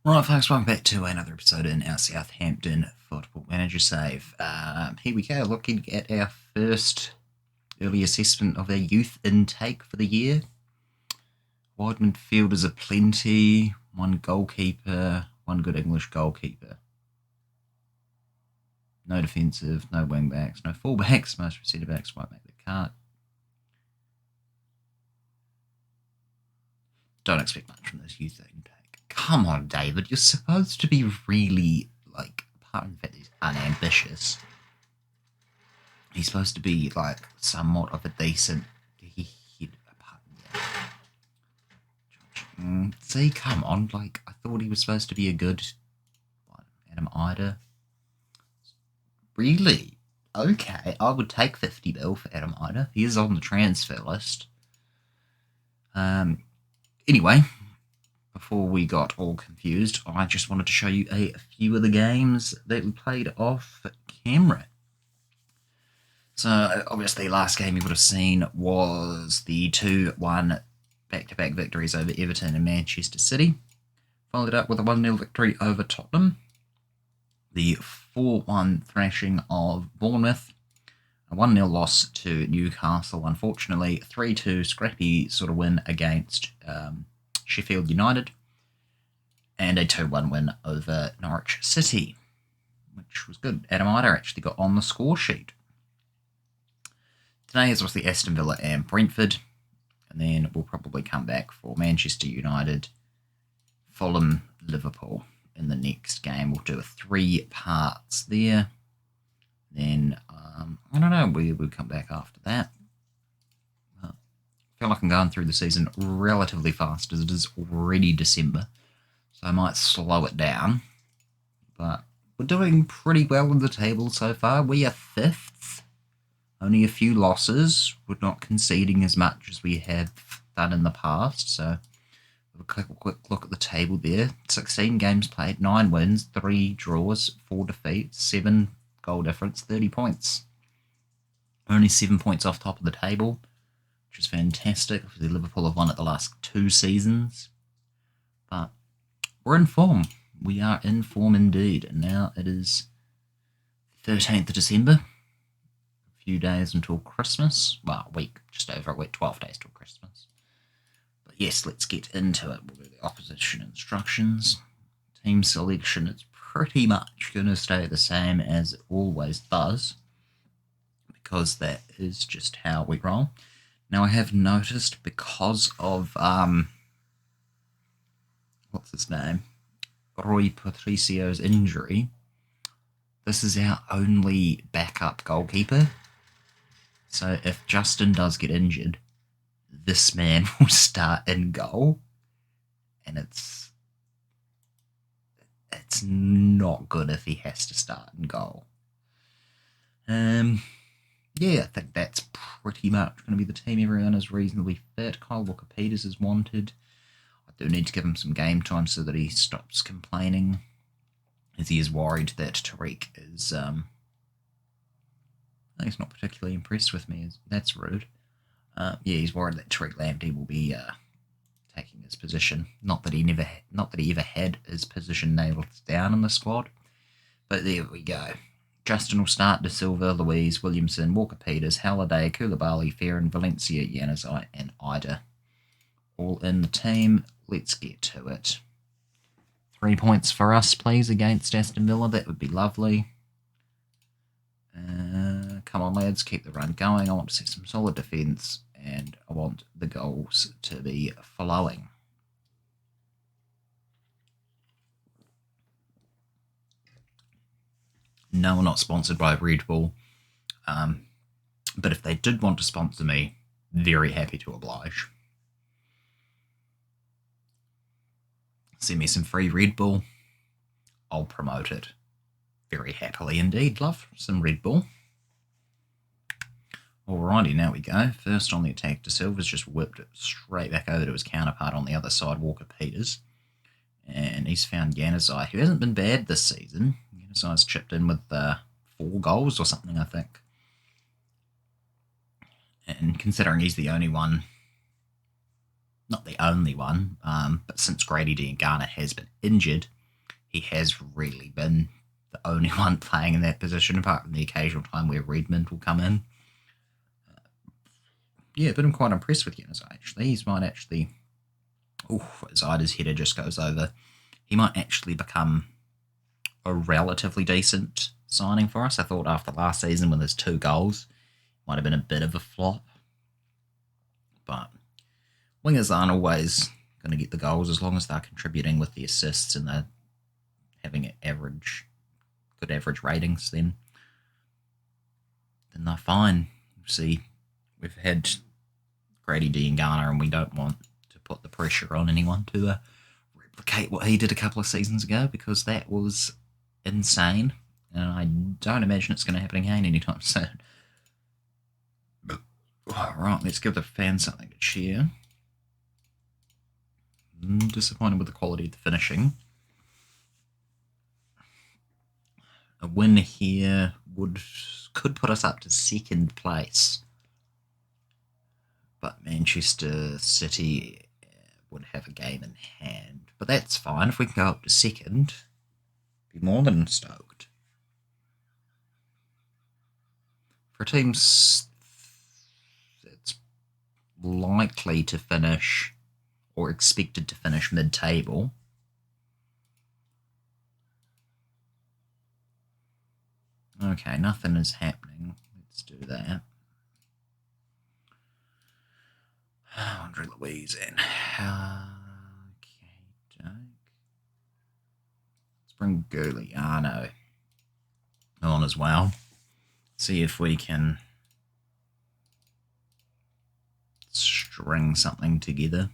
Right, folks, welcome back to another episode in our Southampton Football Manager Save. Here we go, looking at our first early assessment of our youth intake for the year. Wide midfielders are plenty, one goalkeeper, one good English goalkeeper. No defensive, no wing backs, no fullbacks, most centre backs won't make the cut. Don't expect much from this youth intake. Come on, David, you're supposed to be really, apart from the fact that he's unambitious, he's supposed to be, somewhat of a decent head, apart from that. See, come on, I thought he was supposed to be a good Adam Ida. Really? Okay, I would take 50 mil for Adam Ida. He is on the transfer list. Anyway, before we got all confused, I just wanted to show you a few of the games that we played off camera. So, obviously, last game you would have seen was the 2-1 back-to-back victories over Everton and Manchester City. Followed up with a 1-0 victory over Tottenham. The 4-1 thrashing of Bournemouth. A 1-0 loss to Newcastle, unfortunately. 3-2 scrappy sort of win against Sheffield United. And a 2-1 win over Norwich City, which was good. Adam Ida actually got on the score sheet. Today is obviously Aston Villa and Brentford. And then we'll probably come back for Manchester United, Fulham, Liverpool in the next game. We'll do 3 parts there. Then, I don't know, we'll come back after that. I feel like I'm going through the season relatively fast as it is already December. So I might slow it down. But we're doing pretty well in the table so far. We are 5th. Only a few losses. We're not conceding as much as we have done in the past. So a quick look at the table there. 16 games played, 9 wins, 3 draws, 4 defeats, 7 goal difference, 30 points. Only 7 points off top of the table, which is fantastic. Obviously, Liverpool have won it the last 2 seasons. But we're in form. We are in form indeed. And now it is 13th of December. A few days until Christmas. Well, a week, just over a week, 12 days till Christmas. But yes, let's get into it. We'll do the opposition instructions. Team selection is pretty much going to stay the same as it always does, because that is just how we roll. Now, I have noticed because of, what's his name? Rui Patricio's injury, this is our only backup goalkeeper. So if Justin does get injured, this man will start in goal. And it's not good if he has to start in goal. Yeah, I think that's pretty much going to be the team. Everyone is reasonably fit. Kyle Walker-Peters is wanted. I do need to give him some game time so that he stops complaining, as he is worried that Tariq is, he's not particularly impressed with me. That's rude. Yeah, he's worried that Tariq Lamptey will be taking his position. Not that he ever had his position nailed down in the squad, but there we go. Justin will start. De Silva, Louise, Williamson, Walker-Peters, Halliday, Koulibaly, Ferrin, Valencia, Januzaj, and Ida, all in the team. Let's get to it. 3 points for us, please, against Aston Villa. That would be lovely. Come on, lads, keep the run going. I want to see some solid defence, and I want the goals to be flowing. No, we're not sponsored by Red Bull. But if they did want to sponsor me, very happy to oblige. Send me some free Red Bull. I'll promote it very happily indeed. Love some Red Bull. Alrighty, now we go. First on the attack, De Silva's just whipped it straight back over to his counterpart on the other side, Walker-Peters. And he's found Januzaj, who hasn't been bad this season. Januzaj's chipped in with 4 goals or something, I think. And considering he's the only one not the only one, but since Grady Diangana has been injured, he has really been the only one playing in that position, apart from the occasional time where Redmond will come in. Yeah, but I'm quite impressed with Yannis, actually. He might actually... Zyda's header just goes over. He might actually become a relatively decent signing for us. I thought after last season with his 2 goals, might have been a bit of a flop. But wingers aren't always going to get the goals as long as they're contributing with the assists and they're having good average ratings, then they're fine. See, we've had Grady Diangana and we don't want to put the pressure on anyone to replicate what he did a couple of seasons ago, because that was insane. And I don't imagine it's going to happen again anytime soon. Right, let's give the fans something to cheer. Disappointed with the quality of the finishing. A win here could put us up to 2nd place. But Manchester City would have a game in hand. But that's fine. If we can go up to 2nd, be more than stoked. For a team that's likely to finish or expected to finish mid-table, okay, nothing is happening. Let's do that. Andre Louise and okay, let's bring Giuliano on as well. See if we can string something together.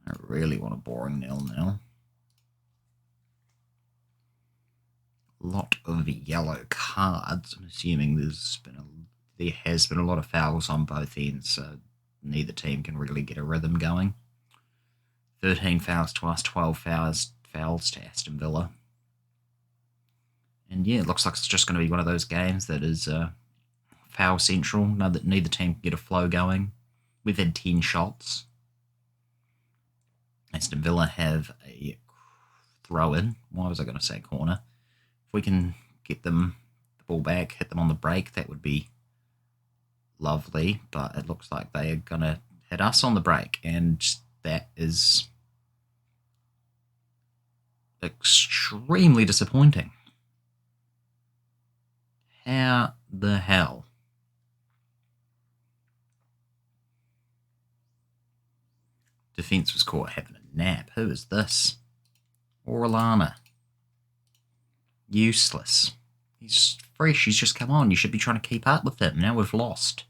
I really want a boring 0-0. Lot of yellow cards. I'm assuming there has been a lot of fouls on both ends, so neither team can really get a rhythm going. 13 fouls to us, 12 fouls to Aston Villa. And yeah, it looks like it's just going to be one of those games that is foul central. Neither team can get a flow going. We've had 10 shots. Aston Villa have a throw-in. Why was I going to say corner? If we can get them the ball back, hit them on the break, that would be lovely. But it looks like they are going to hit us on the break, and that is extremely disappointing. How the hell? Defence was caught having a nap. Who is this? Orellana. Useless. He's fresh. He's just come on. You should be trying to keep up with him. Now we've lost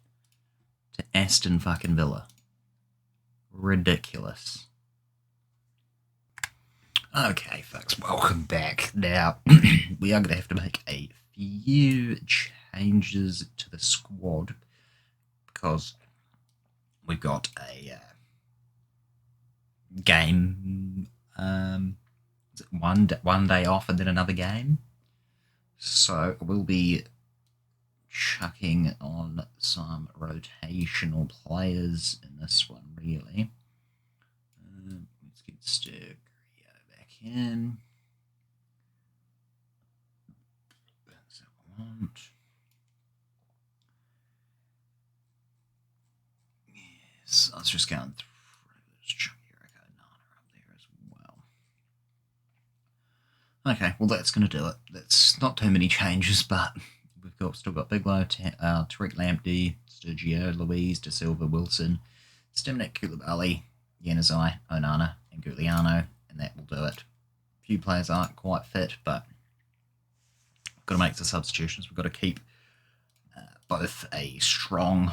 to Aston fucking Villa. Ridiculous. Okay, folks, welcome back. Now, we are going to have to make a few changes to the squad because we've got a game, one day off and then another game. So we'll be chucking on some rotational players in this one, really. Let's get Sturgio back in. That's what I want. Yes, I was just going through. Let's chuck Nana up there as well. Okay, well that's going to do it. That's not too many changes, but we've still got Biglow, Tariq Lamptey, Sturgio, Louise, De Silva, Wilson, Stimnik, Koulibaly, Yanazai, Onana, and Giuliano, and that will do it. A few players aren't quite fit, but we've got to make the substitutions. We've got to keep both a strong...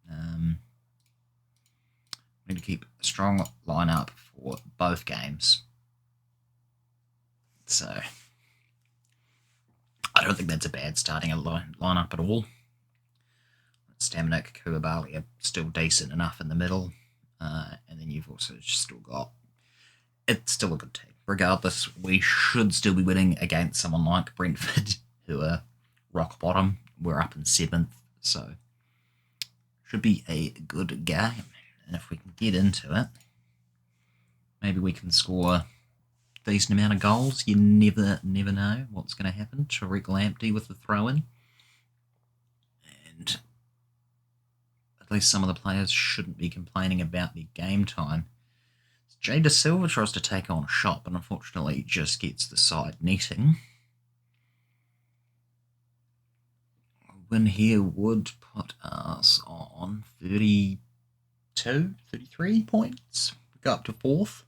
we need to keep a strong lineup for both games. So I don't think that's a bad starting lineup at all. Stamenic, Koulibaly are still decent enough in the middle. And then you've also still got... It's still a good team. Regardless, we should still be winning against someone like Brentford, who are rock bottom. We're up in 7th, so Should be a good game. And if we can get into it, maybe we can score a decent amount of goals. You never know what's going to happen. Tariq Lamptey with the throw-in. And at least some of the players shouldn't be complaining about the game time. Jay Da Silva tries to take on a shot, but unfortunately just gets the side netting. A win here would put us on 33 points. Go up to 4th,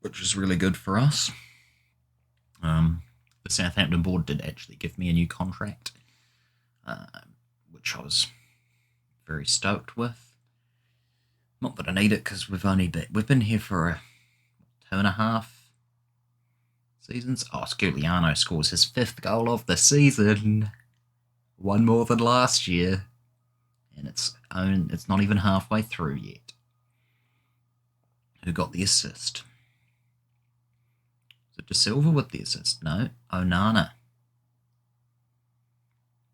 which is really good for us. The Southampton board did actually give me a new contract, which I was very stoked with. Not that I need it, because we've been here for 2.5 seasons. Oh, Sculiano scores his 5th goal of the season. One more than last year. And it's not even halfway through yet. Who got the assist? Is it Da Silva with the assist? No, Onana.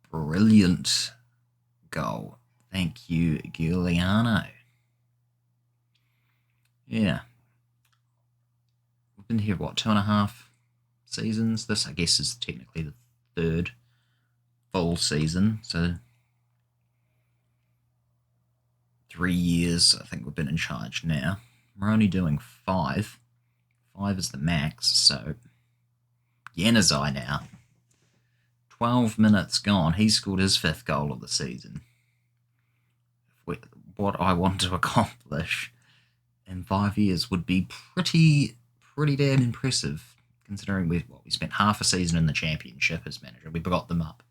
Brilliant goal. Thank you, Giuliano. Yeah. We've been here, 2.5 seasons? This, I guess, is technically the 3rd full season. So 3 years, I think we've been in charge now. We're only doing 5. 5 is the max, so Januzaj now. 12 minutes gone. He scored his 5th goal of the season. What I want to accomplish in 5 years would be pretty damn impressive, considering we spent half a season in the Championship as manager. We got them up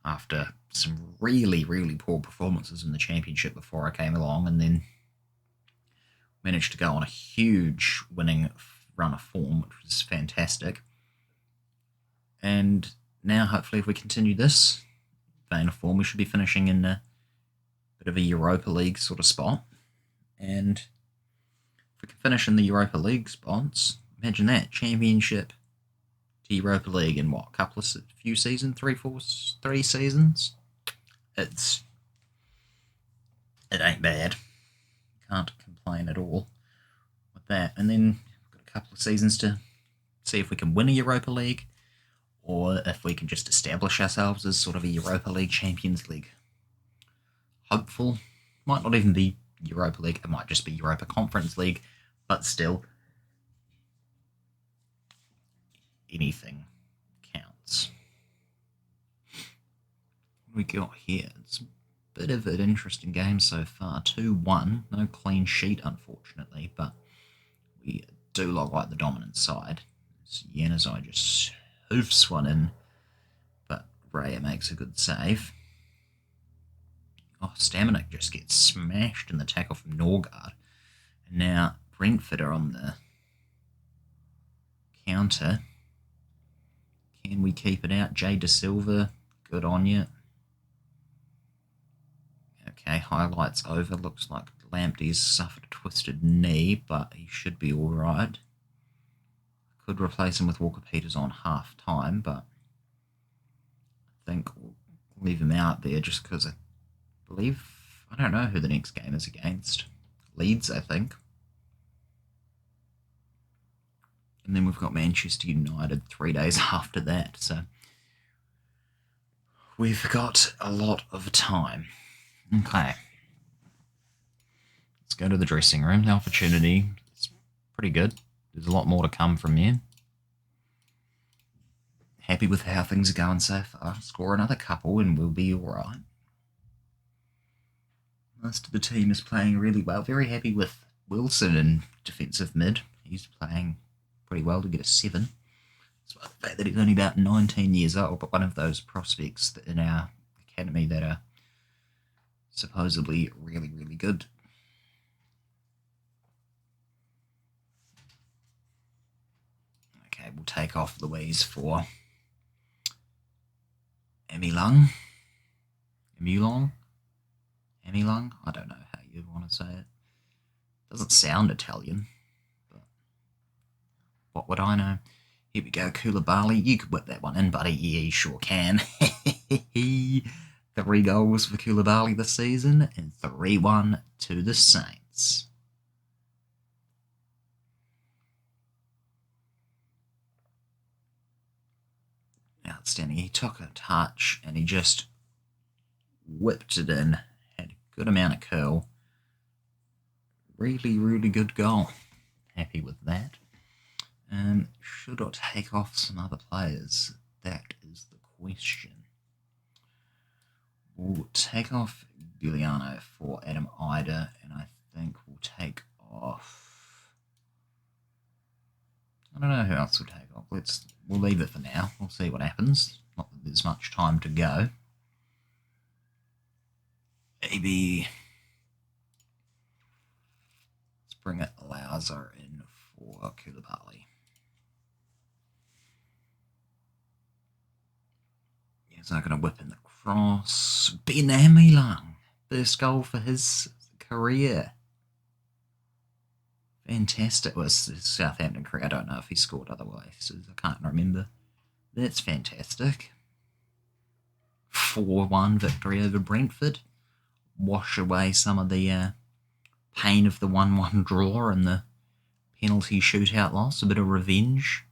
after some really poor performances in the Championship before I came along, and then managed to go on a huge winning run of form, which was fantastic. And now, hopefully, if we continue this vein of form, we should be finishing in a bit of a Europa League sort of spot. And if we can finish in the Europa League spots, imagine that, Championship to Europa League in few seasons, 3 seasons. It ain't bad. Can't complain at all with that. And then we've got a couple of seasons to see if we can win a Europa League, or if we can just establish ourselves as sort of a Europa League, Champions League hopeful. Might not even be Europa League, it might just be Europa Conference League, but still, anything counts. What do we got here? It's a bit of an interesting game so far. 2-1, no clean sheet, unfortunately, but we do look like the dominant side. Januzaj just hoofs one in, but Raya makes a good save. Oh, Stamenic just gets smashed in the tackle from Norgard. And now Brentford are on the counter. Can we keep it out? Jay Da Silva, good on you. Okay, highlights over. Looks like Lamptey's suffered a twisted knee, but he should be alright. Could replace him with Walker Peters on half-time, but I think we'll leave him out there just because I don't know who the next game is against. Leeds, I think. And then we've got Manchester United 3 days after that, so we've got a lot of time. Okay. Let's go to the dressing room. The opportunity is pretty good. There's a lot more to come from here. Happy with how things are going so far. Score another couple and we'll be alright. Most of the team is playing really well. Very happy with Wilson in defensive mid. He's playing pretty well to get a 7. Despite the fact that he's only about 19 years old, but one of those prospects in our academy that are supposedly really good. Okay, we'll take off Louise for Emilung. I don't know how you want to say it. Doesn't sound Italian, but what would I know? Here we go, Koulibaly. You could whip that one in, buddy. Yeah, you sure can. 3 goals for Koulibaly this season and 3-1 to the Saints. Outstanding. He took a touch and he just whipped it in. Had a good amount of curl. Really, really good goal. Happy with that. Should I take off some other players? That is the question. We'll take off Giuliano for Adam Ida, and I think we'll take off... I don't know who else we'll take off. We'll leave it for now. We'll see what happens. Not that there's much time to go. Maybe... let's bring it Lauser in for Koulibaly. He's not going to whip in the cross. Ben Amilang. First goal for his career. Fantastic. Was Southampton career. I don't know if he scored otherwise. So I can't remember. That's fantastic. 4-1 victory over Brentford. Wash away some of the pain of the 1-1 draw and the penalty shootout loss. A bit of revenge.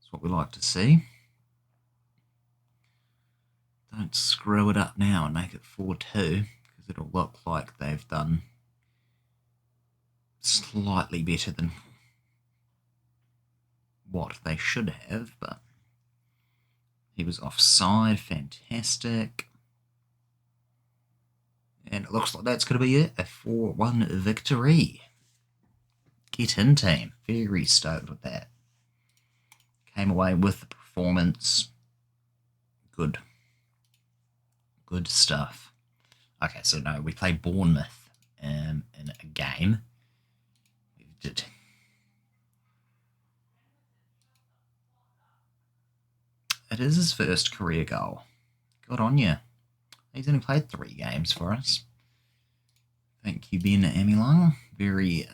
That's what we like to see. Don't screw it up now and make it 4-2, because it'll look like they've done slightly better than what they should have, but he was offside. Fantastic. And it looks like that's going to be it, a 4-1 victory. Get in, team. Very stoked with that. Came away with the performance. Good stuff. Okay, so no, we played Bournemouth in a game. We did. It is his first career goal. Good on you. He's only played 3 games for us. Thank you, Ben Amilang. Very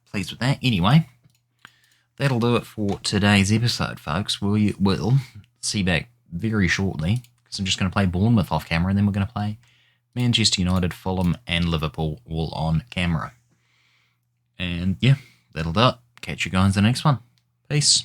pleased with that. Anyway, that'll do it for today's episode, folks. We will see you back very shortly, because I'm just going to play Bournemouth off camera, and then we're going to play Manchester United, Fulham, and Liverpool all on camera. And yeah, that'll do it. Catch you guys in the next one. Peace.